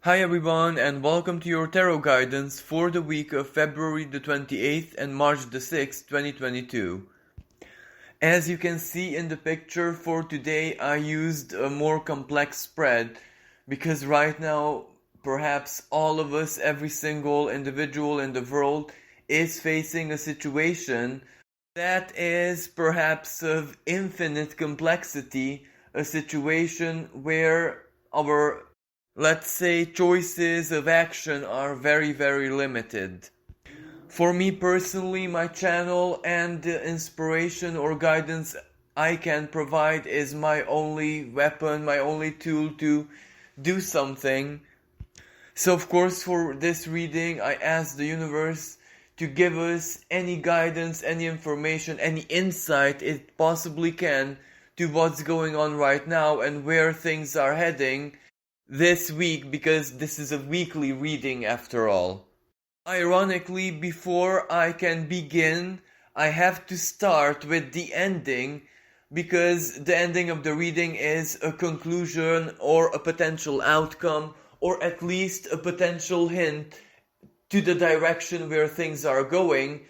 Hi everyone and welcome to your tarot guidance for the week of February the 28th and March the 6th, 2022. As you can see in the picture for today, I used a more complex spread because right now perhaps all of us, every single individual in the world is facing a situation that is perhaps of infinite complexity, a situation where our, let's say, choices of action are very, very limited. For me personally, my channel and the inspiration or guidance I can provide is my only weapon, my only tool to do something. So of course for this reading I asked the universe to give us any guidance, any information, any insight it possibly can to what's going on right now and where things are heading this week, because this is a weekly reading after all. Ironically, before I can begin, I have to start with the ending, because the ending of the reading is a conclusion or a potential outcome, or at least a potential hint to the direction where things are going.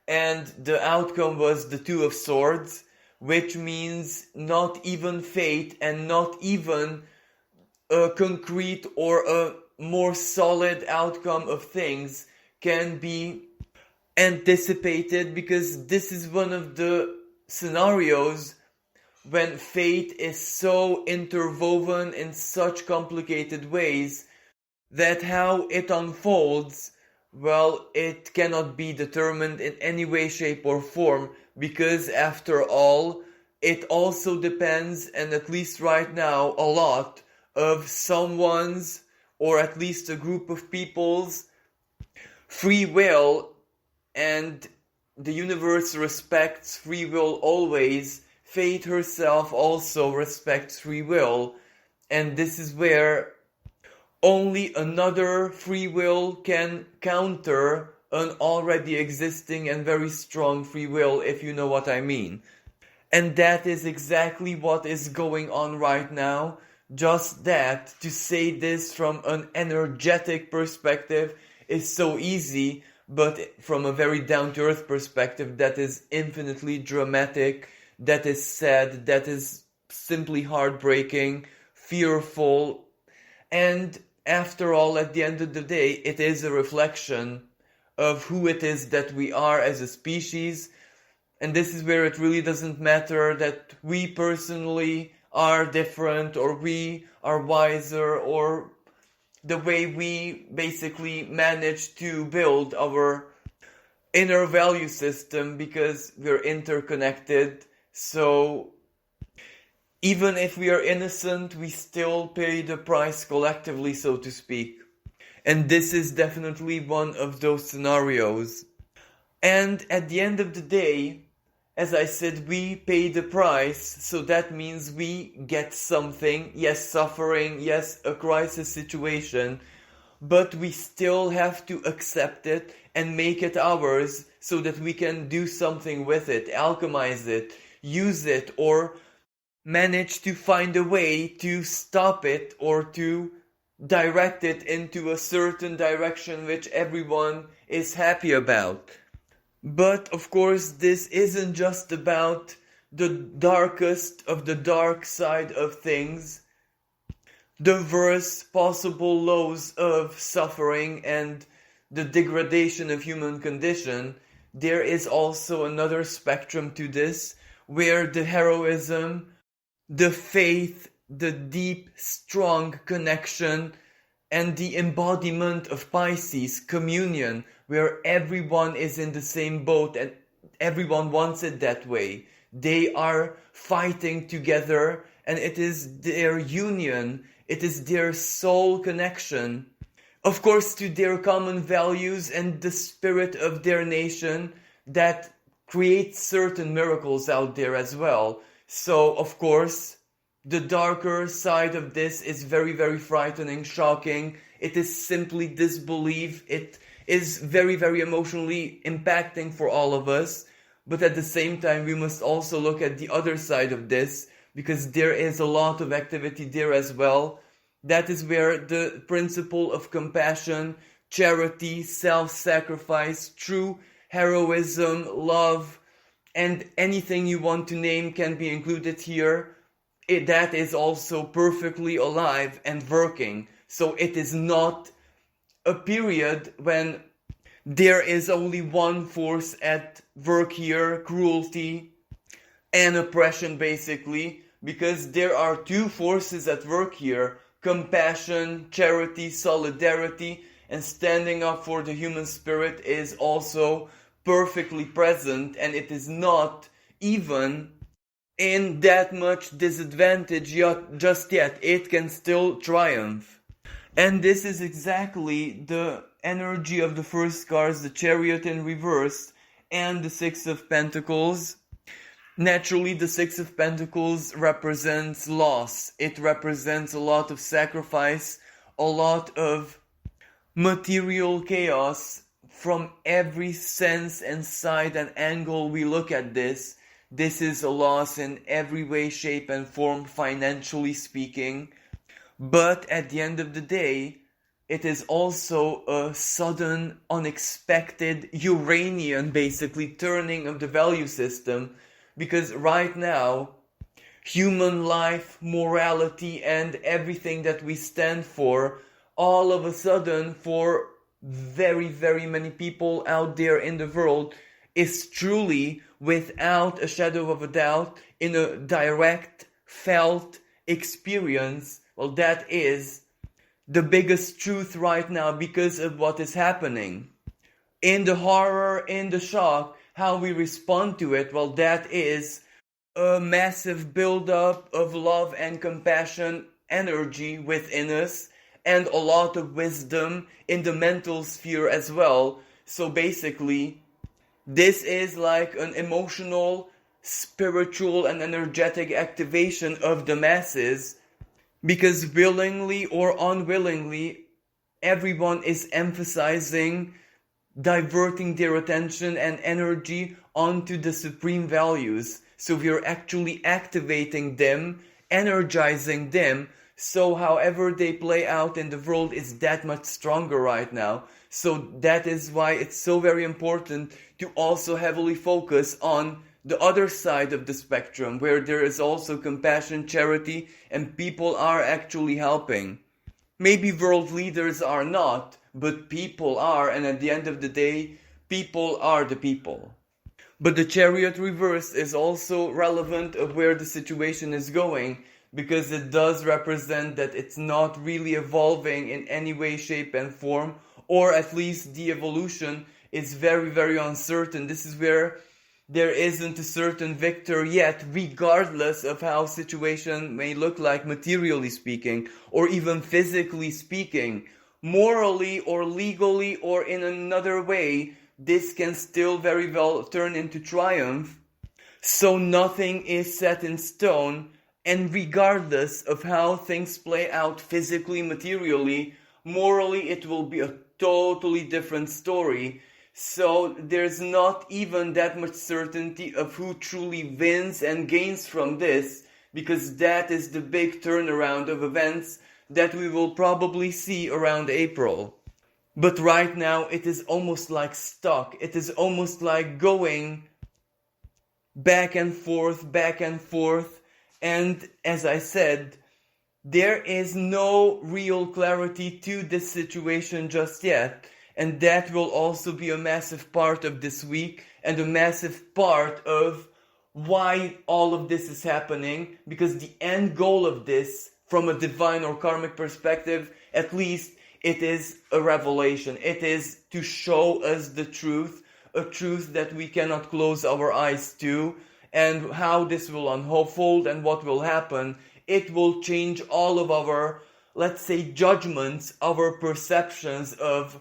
And the outcome was the Two of Swords, which means not even fate and not even a concrete or a more solid outcome of things can be anticipated, because this is one of the scenarios when fate is so interwoven in such complicated ways that how it unfolds, well, it cannot be determined in any way, shape or form, because after all, it also depends, and at least right now a lot, of someone's, or at least a group of people's, free will, and the universe respects free will always. Fate herself also respects free will, and this is where only another free will can counter an already existing and very strong free will, if you know what I mean. And that is exactly what is going on right now. Just that, to say this from an energetic perspective is so easy, but from a very down-to-earth perspective, that is infinitely dramatic, that is sad, that is simply heartbreaking, fearful, and after all, at the end of the day, it is a reflection of who it is that we are as a species. And this is where it really doesn't matter that we personally are different, or we are wiser, or the way we basically manage to build our inner value system, because we're interconnected. So even if we are innocent, we still pay the price collectively, so to speak. And this is definitely one of those scenarios. And at the end of the day, as I said, we pay the price, so that means we get something. Yes, suffering, yes, a crisis situation, but we still have to accept it and make it ours so that we can do something with it, alchemize it, use it, or manage to find a way to stop it or to direct it into a certain direction which everyone is happy about. But of course, this isn't just about the darkest of the dark side of things, the worst possible lows of suffering and the degradation of human condition. There is also another spectrum to this, where the heroism, the faith, the deep, strong connection, and the embodiment of Pisces, communion, where everyone is in the same boat and everyone wants it that way. They are fighting together, and it is their union, it is their soul connection, of course, to their common values and the spirit of their nation, that creates certain miracles out there as well. So, of course, the darker side of this is very, very frightening, shocking. It is simply disbelief. It is very, very emotionally impacting for all of us. But at the same time, we must also look at the other side of this, because there is a lot of activity there as well. That is where the principle of compassion, charity, self-sacrifice, true heroism, love, and anything you want to name can be included here. That is also perfectly alive and working. So it is not a period when there is only one force at work here, cruelty and oppression basically, because there are two forces at work here: compassion, charity, solidarity, and standing up for the human spirit is also perfectly present, and it is not even in that much disadvantage just yet. It can still triumph. And this is exactly the energy of the first cards, the Chariot in reverse and the Six of Pentacles. Naturally, the Six of Pentacles represents loss. It represents a lot of sacrifice, a lot of material chaos. From every sense and side and angle we look at this, this is a loss in every way, shape and form, financially speaking. But at the end of the day, it is also a sudden, unexpected Uranian, basically, turning of the value system. Because right now, human life, morality, and everything that we stand for, all of a sudden, for very, very many people out there in the world, is truly, without a shadow of a doubt, in a direct, felt experience. Well, that is the biggest truth right now because of what is happening. In the horror, in the shock, how we respond to it, well, that is a massive buildup of love and compassion energy within us, and a lot of wisdom in the mental sphere as well. So basically, this is like an emotional, spiritual, and energetic activation of the masses, because willingly or unwillingly, everyone is emphasizing diverting their attention and energy onto the supreme values. So we are actually activating them, energizing them, so however they play out in the world is that much stronger right now. So that is why it's so very important to also heavily focus on the other side of the spectrum, where there is also compassion, charity, and people are actually helping. Maybe world leaders are not, but people are, and at the end of the day, people are the people. But the Chariot reverse is also relevant of where the situation is going, because it does represent that it's not really evolving in any way, shape and form, or at least the evolution is very, very uncertain. This is where there isn't a certain victor yet, regardless of how situation may look like materially speaking, or even physically speaking. Morally or legally or in another way, this can still very well turn into triumph. So nothing is set in stone, and regardless of how things play out physically, materially, morally it will be a totally different story. So there's not even that much certainty of who truly wins and gains from this, because that is the big turnaround of events that we will probably see around April. But right now it is almost like stuck. It is almost like going back and forth, and as I said, there is no real clarity to this situation just yet. And that will also be a massive part of this week and a massive part of why all of this is happening. Because the end goal of this, from a divine or karmic perspective, at least it is a revelation. It is to show us the truth, a truth that we cannot close our eyes to. And how this will unfold and what will happen, it will change all of our, let's say, judgments, our perceptions of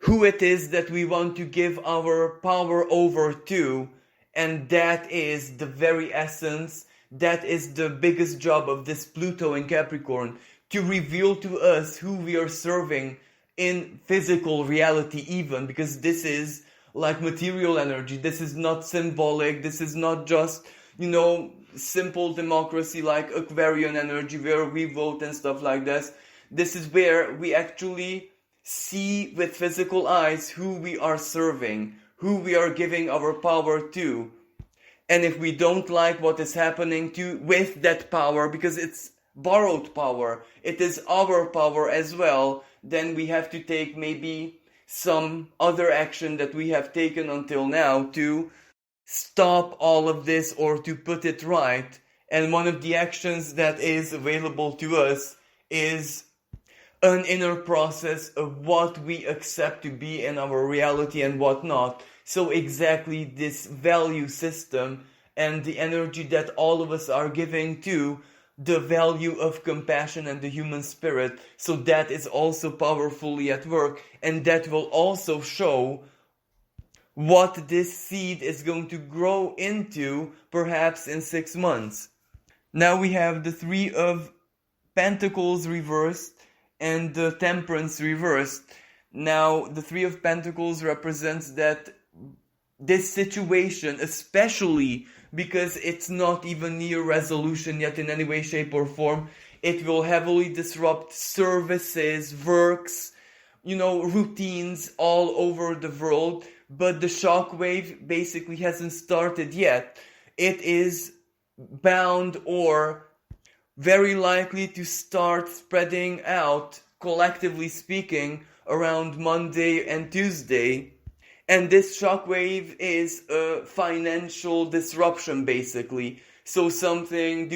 who it is that we want to give our power over to. And that is the very essence, that is the biggest job of this Pluto in Capricorn, to reveal to us who we are serving in physical reality even, because this is like material energy. This is not symbolic, this is not just, simple democracy like Aquarian energy where we vote and stuff like this. This is where we actually see with physical eyes who we are serving, who we are giving our power to. And if we don't like what is happening with that power, because it's borrowed power, it is our power as well, then we have to take maybe some other action that we have taken until now to stop all of this or to put it right. And one of the actions that is available to us is an inner process of what we accept to be in our reality and what not. So exactly this value system and the energy that all of us are giving to the value of compassion and the human spirit. So that is also powerfully at work, and that will also show what this seed is going to grow into perhaps in 6 months. Now we have the Three of Pentacles reversed and the Temperance reversed. Now the Three of Pentacles represents that this situation, especially because it's not even near resolution yet in any way, shape or form, it will heavily disrupt services, works, routines all over the world. But the shockwave basically hasn't started yet. It is bound or very likely to start spreading out, collectively speaking, around Monday and Tuesday. And this shockwave is a financial disruption, basically. So something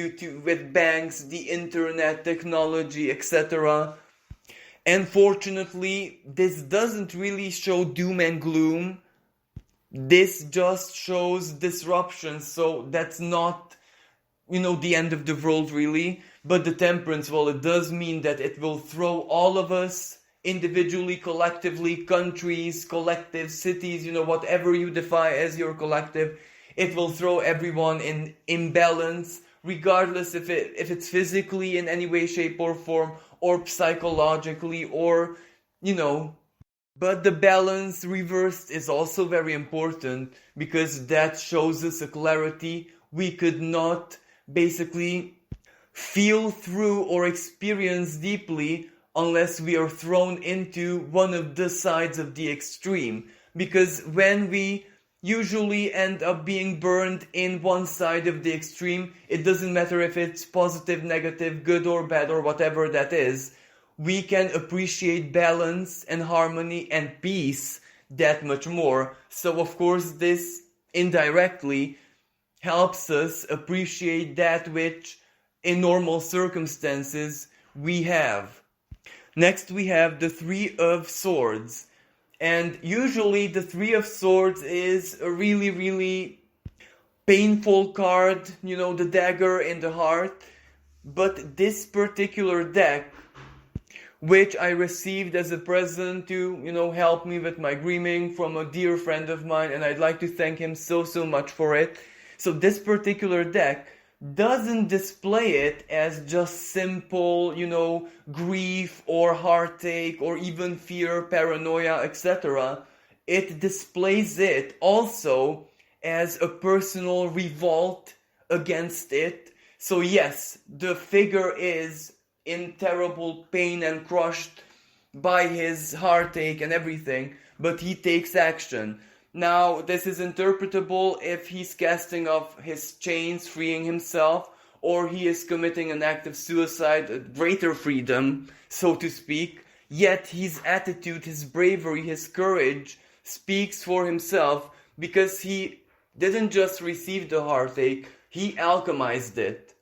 with banks, the internet, technology, etc. And fortunately, this doesn't really show doom and gloom. This just shows disruption. So that's not, the end of the world really. But the Temperance, well, it does mean that it will throw all of us individually, collectively, countries, collective, cities, whatever you define as your collective, it will throw everyone in imbalance, regardless if it's physically in any way, shape or form, or psychologically, or, But the balance reversed is also very important, because that shows us a clarity we could not basically feel through or experience deeply unless we are thrown into one of the sides of the extreme. Because when we usually end up being burned in one side of the extreme, it doesn't matter if it's positive, negative, good or bad or whatever that is, we can appreciate balance and harmony and peace that much more. So of course this indirectly helps us appreciate that which in normal circumstances we have. Next we have the Three of Swords. And usually the Three of Swords is a really, really painful card, the dagger in the heart. But this particular deck, which I received as a present to, help me with my grieving from a dear friend of mine, and I'd like to thank him so much for it. So this particular deck doesn't display it as just simple, grief or heartache or even fear, paranoia, etc. It displays it also as a personal revolt against it. So yes, the figure is in terrible pain and crushed by his heartache and everything, but he takes action. Now, this is interpretable if he's casting off his chains, freeing himself, or he is committing an act of suicide, a greater freedom, so to speak. Yet his attitude, his bravery, his courage speaks for himself, because he didn't just receive the heartache, he alchemized it.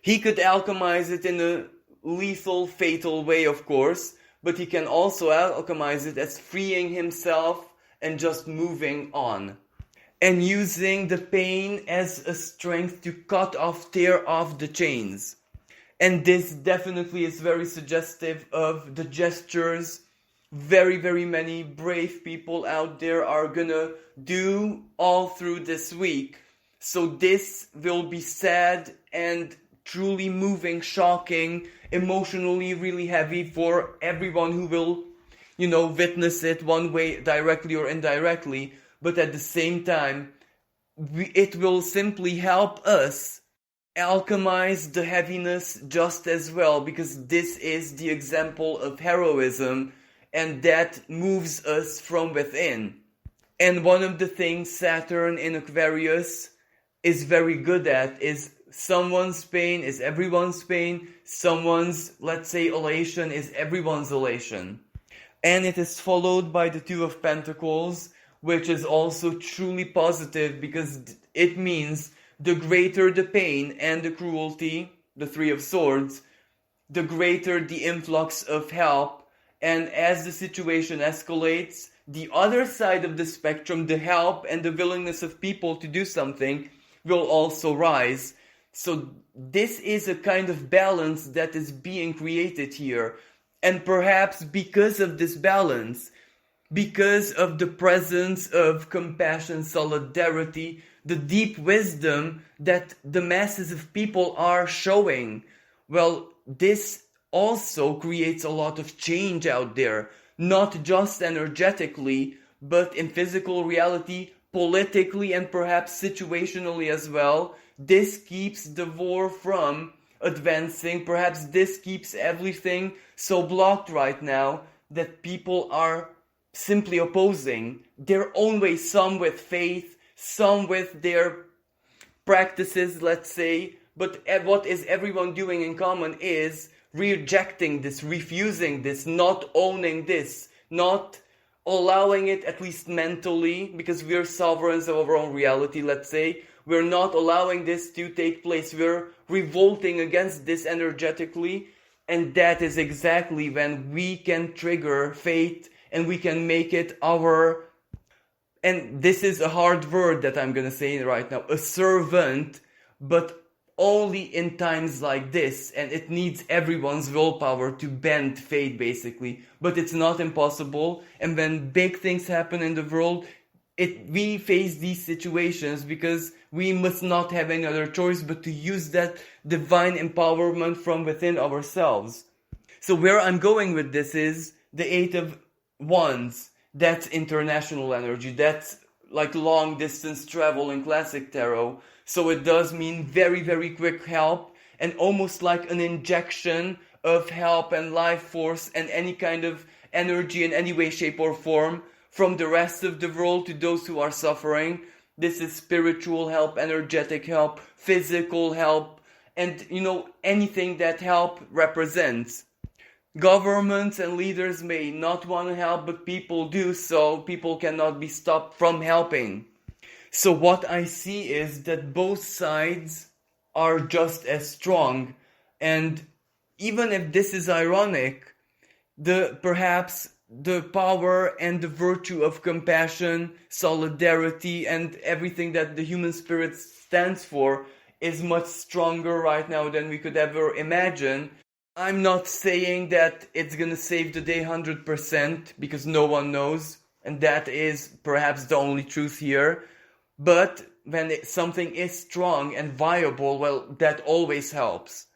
He could alchemize it in a lethal, fatal way, of course, but he can also alchemize it as freeing himself and just moving on. And using the pain as a strength to tear off the chains. And this definitely is very suggestive of the gestures very, very many brave people out there are gonna do all through this week. So this will be sad and truly moving, shocking, emotionally really heavy for everyone who will, witness it one way, directly or indirectly. But at the same time, it will simply help us alchemize the heaviness just as well, because this is the example of heroism, and that moves us from within. And one of the things Saturn in Aquarius is very good at is someone's pain is everyone's pain, someone's, let's say, elation is everyone's elation. And it is followed by the Two of Pentacles, which is also truly positive, because it means the greater the pain and the cruelty, the Three of Swords, the greater the influx of help. And as the situation escalates, the other side of the spectrum, the help and the willingness of people to do something, will also rise. So this is a kind of balance that is being created here. And perhaps because of this balance, because of the presence of compassion, solidarity, the deep wisdom that the masses of people are showing, well, this also creates a lot of change out there, not just energetically, but in physical reality, politically, and perhaps situationally as well. This keeps the war from advancing. Perhaps this keeps everything so blocked right now that people are simply opposing their own way, some with faith, some with their practices, let's say. But what is everyone doing in common is rejecting this, refusing this, not owning this, not allowing it, at least mentally, because we're sovereigns of our own reality, let's say. We're not allowing this to take place. We're revolting against this energetically. And that is exactly when we can trigger fate and we can make it our, and this is a hard word that I'm gonna say right now, a servant, but only in times like this, and it needs everyone's willpower to bend fate, basically. But it's not impossible, and when big things happen in the world, we face these situations because we must not have any other choice but to use that divine empowerment from within ourselves. So where I'm going with this is the Eight of Wands. That's international energy. That's like long distance travel in classic tarot. So it does mean very, very quick help, and almost like an injection of help and life force and any kind of energy in any way, shape or form from the rest of the world to those who are suffering. This is spiritual help, energetic help, physical help, and anything that help represents. Governments and leaders may not want to help, but people do, so people cannot be stopped from helping. So what I see is that both sides are just as strong, and even if this is ironic, perhaps the power and the virtue of compassion, solidarity, and everything that the human spirit stands for is much stronger right now than we could ever imagine. I'm not saying that it's gonna save the day 100%, because no one knows, and that is perhaps the only truth here. But when something is strong and viable, well, that always helps.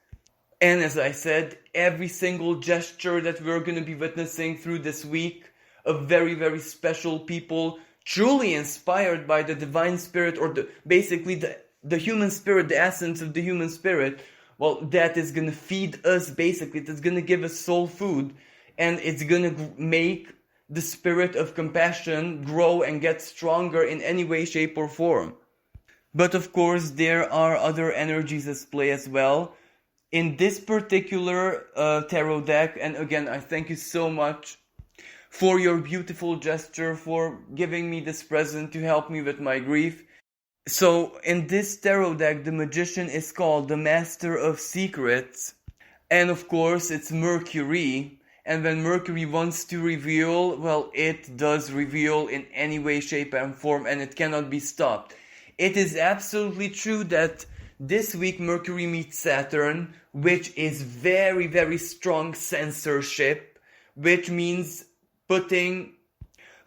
And as I said, every single gesture that we're going to be witnessing through this week of very, very special people, truly inspired by the divine spirit, or basically the human spirit, the essence of the human spirit, well, that is going to feed us, basically. It's going to give us soul food, and it's going to make the spirit of compassion grow and get stronger in any way, shape or form. But of course, there are other energies at play as well. In this particular tarot deck, and again, I thank you so much for your beautiful gesture, for giving me this present to help me with my grief. So in this tarot deck, the magician is called the Master of Secrets. And of course, it's Mercury. And when Mercury wants to reveal, well, it does reveal in any way, shape and form, and it cannot be stopped. It is absolutely true that this week Mercury meets Saturn, which is very, very strong censorship, which means putting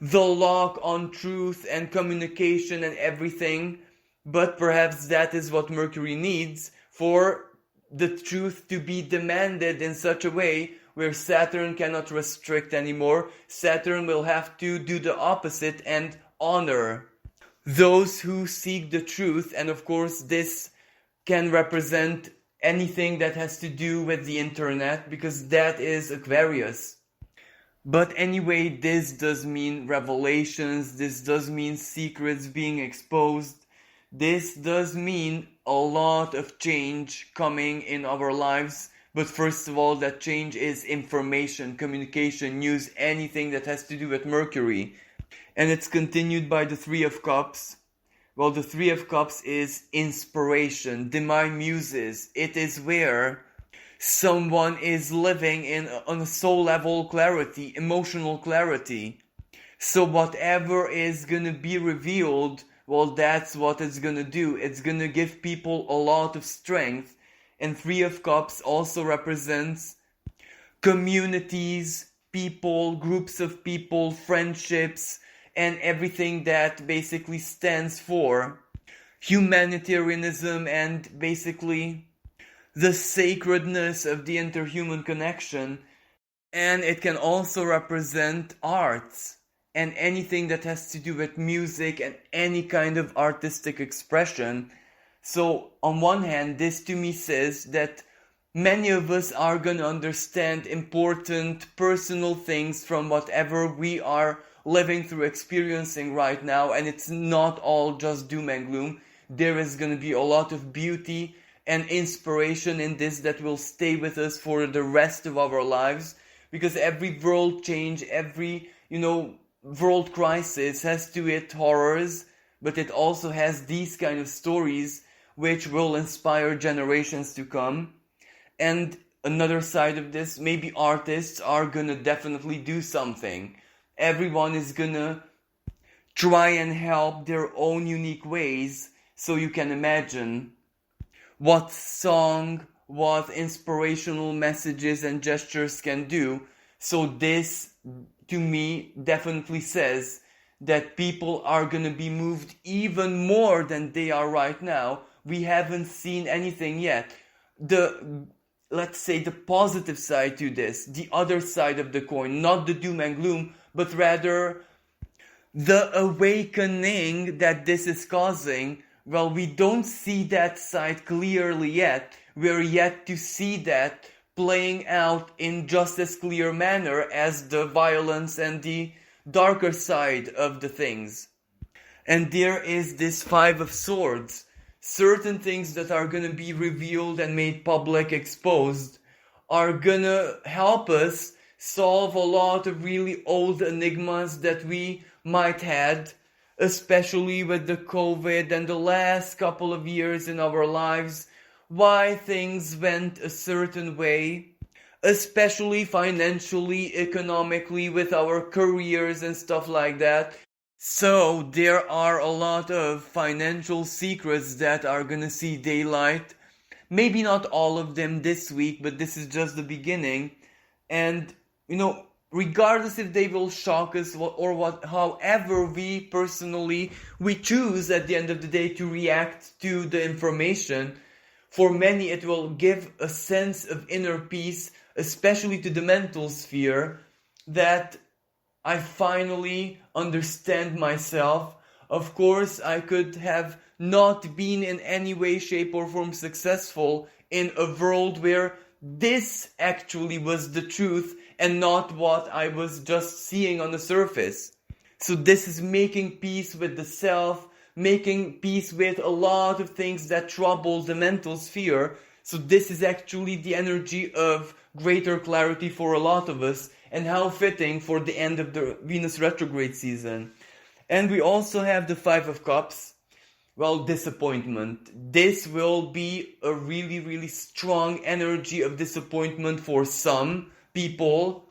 the lock on truth and communication and everything. But perhaps that is what Mercury needs for the truth to be demanded in such a way where Saturn cannot restrict anymore. Saturn will have to do the opposite and honor those who seek the truth. And of course, this can represent anything that has to do with the internet, because that is Aquarius. But anyway, this does mean revelations, this does mean secrets being exposed, this does mean a lot of change coming in our lives. But first of all, that change is information, communication, news, anything that has to do with Mercury. And it's continued by the Three of Cups. Well, the Three of Cups is inspiration, divine muses. It is where someone is living on a soul level clarity, emotional clarity. So whatever is gonna be revealed, well, that's what it's gonna do. It's gonna give people a lot of strength. And Three of Cups also represents communities, people, groups of people, friendships, and everything that basically stands for humanitarianism and basically the sacredness of the interhuman connection. And it can also represent arts and anything that has to do with music and any kind of artistic expression. So on one hand, this to me says that many of us are going to understand important personal things from whatever we are living through, experiencing right now, and it's not all just doom and gloom. There is going to be a lot of beauty and inspiration in this that will stay with us for the rest of our lives, because every world change, every world crisis has to it horrors, but it also has these kind of stories which will inspire generations to come. And another side of this, maybe artists are gonna definitely do something. Everyone is gonna try and help their own unique ways. So you can imagine what song, what inspirational messages and gestures can do. So this, to me, definitely says that people are gonna be moved even more than they are right now. We haven't seen anything yet. Let's say the positive side to this, the other side of the coin, not the doom and gloom, but rather the awakening that this is causing. Well, we don't see that side clearly yet. We're yet to see that playing out in just as clear manner as the violence and the darker side of the things. And there is this Five of Swords. Certain things that are gonna be revealed and made public, exposed, are gonna help us solve a lot of really old enigmas that we might had, especially with the COVID and the last couple of years in our lives, why things went a certain way, especially financially, economically, with our careers and stuff like that. So there are a lot of financial secrets that are gonna see daylight. Maybe not all of them this week, but this is just the beginning. And regardless if they will shock us or what, however we choose at the end of the day to react to the information, for many it will give a sense of inner peace, especially to the mental sphere, that I finally understand myself. Of course, I could have not been in any way, shape or form successful in a world where this actually was the truth and not what I was just seeing on the surface. So this is making peace with the self, making peace with a lot of things that trouble the mental sphere. So this is actually the energy of greater clarity for a lot of us, and how fitting for the end of the Venus retrograde season. And we also have the Five of Cups. Well, disappointment. This will be a really, really strong energy of disappointment for some people,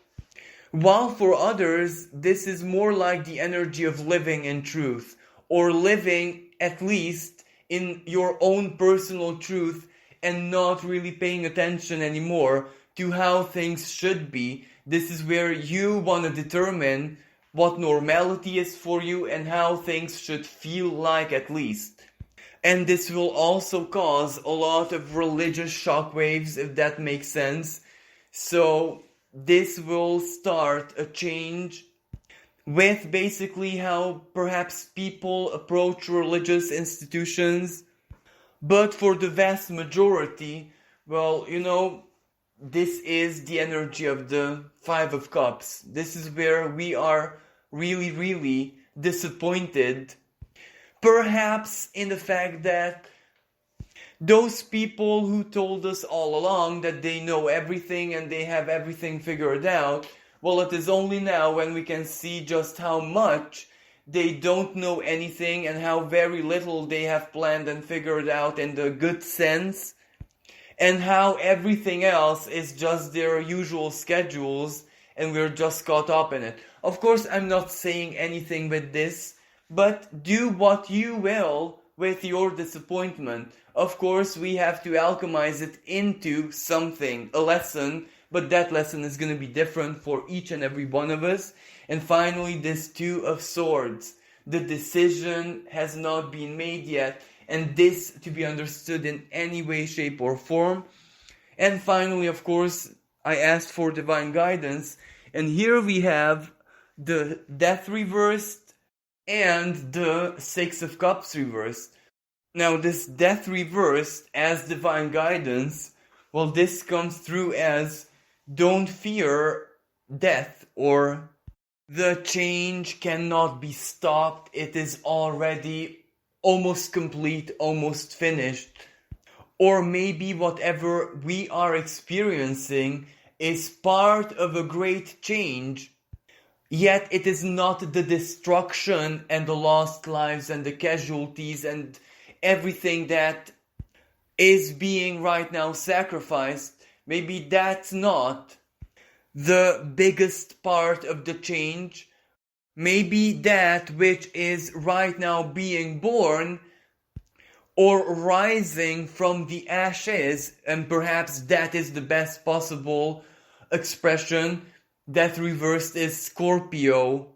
while for others, this is more like the energy of living in truth, or living at least in your own personal truth and not really paying attention anymore to how things should be. This is where you want to determine what normality is for you and how things should feel like, at least. And this will also cause a lot of religious shockwaves, if that makes sense. So this will start a change with basically how perhaps people approach religious institutions, But for the vast majority, well, this is the energy of the Five of Cups. This is where we are really, really disappointed. Perhaps in the fact that those people who told us all along that they know everything and they have everything figured out, well, it is only now when we can see just how much they don't know anything and how very little they have planned and figured out in the good sense, and how everything else is just their usual schedules and we're just caught up in it. Of course, I'm not saying anything with this, but do what you will with your disappointment. Of course, we have to alchemize it into something, a lesson, but that lesson is going to be different for each and every one of us. And finally, this Two of Swords. The decision has not been made yet, and this to be understood in any way, shape, or form. And finally, of course, I asked for divine guidance, and here we have the Death reversed and the Six of Cups reversed. Now, this Death reversed as divine guidance, well, this comes through as don't fear death, or the change cannot be stopped. It is already almost complete, almost finished. Or maybe whatever we are experiencing is part of a great change, yet it is not the destruction and the lost lives and the casualties and everything that is being right now sacrificed. Maybe that's not the biggest part of the change. Maybe that which is right now being born or rising from the ashes, and perhaps that is the best possible expression. Death reversed is Scorpio,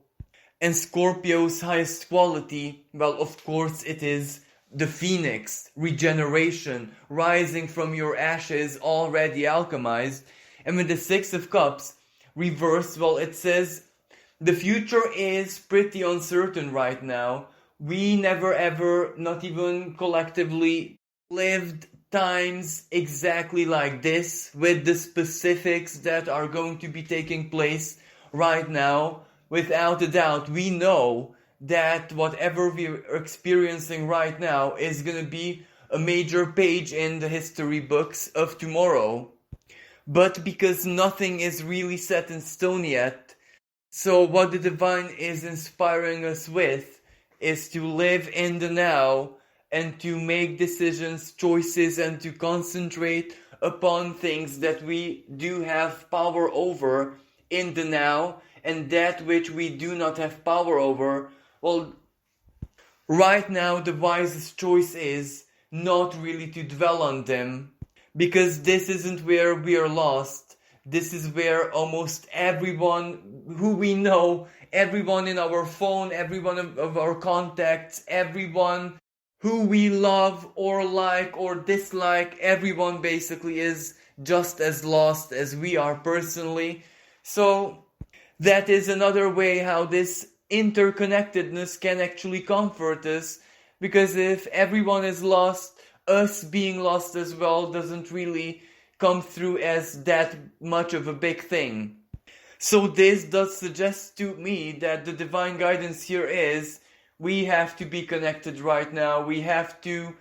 and Scorpio's highest quality, well, of course it is the phoenix, regeneration, rising from your ashes already alchemized. And with the Six of Cups reversed, well, it says the future is pretty uncertain right now. We never ever, not even collectively, lived times exactly like this, with the specifics that are going to be taking place right now. Without a doubt, we know that whatever we're experiencing right now is going to be a major page in the history books of tomorrow. But because nothing is really set in stone yet, so what the divine is inspiring us with is to live in the now and to make decisions, choices, and to concentrate upon things that we do have power over in the now, and that which we do not have power over, well, right now the wisest choice is not really to dwell on them, because this isn't where we are lost. This is where almost everyone who we know, everyone in our phone, everyone of our contacts, everyone who we love or like or dislike, everyone basically is just as lost as we are personally. So that is another way how this interconnectedness can actually comfort us, because if everyone is lost, us being lost as well doesn't really come through as that much of a big thing. So this does suggest to me that the divine guidance here is we have to be connected right now. We have to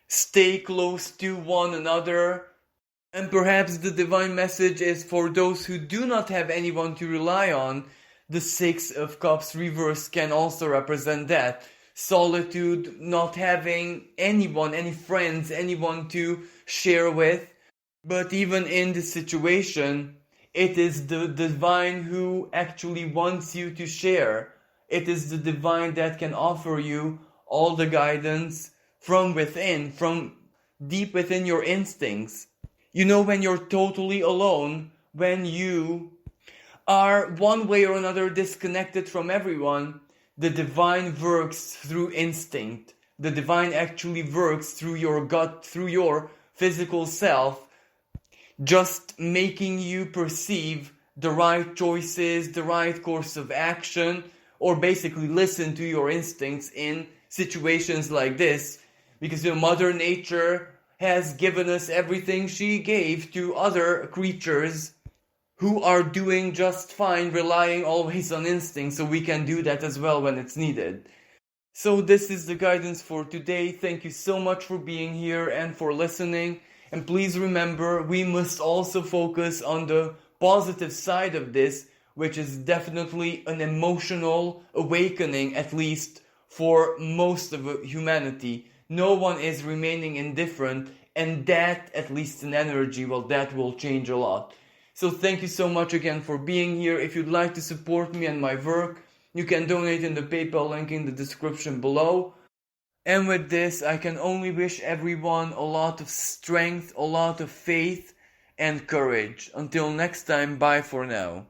stay close to one another. And perhaps the divine message is for those who do not have anyone to rely on. The Six of Cups reverse can also represent that. Solitude, not having anyone, any friends, anyone to share with. But even in this situation, it is the divine who actually wants you to share. It is the divine that can offer you all the guidance from within, from deep within your instincts. You know, when you're totally alone, when you are one way or another disconnected from everyone, the divine works through instinct. The divine actually works through your gut, through your physical self, just making you perceive the right choices, the right course of action, or basically listen to your instincts in situations like this. Because Mother Nature has given us everything she gave to other creatures who are doing just fine, relying always on instinct, so we can do that as well when it's needed. So this is the guidance for today. Thank you so much for being here and for listening. And please remember, we must also focus on the positive side of this, which is definitely an emotional awakening, at least for most of humanity. No one is remaining indifferent, and that, at least in energy, well, that will change a lot. So thank you so much again for being here. If you'd like to support me and my work, you can donate in the PayPal link in the description below. And with this, I can only wish everyone a lot of strength, a lot of faith and courage. Until next time, bye for now.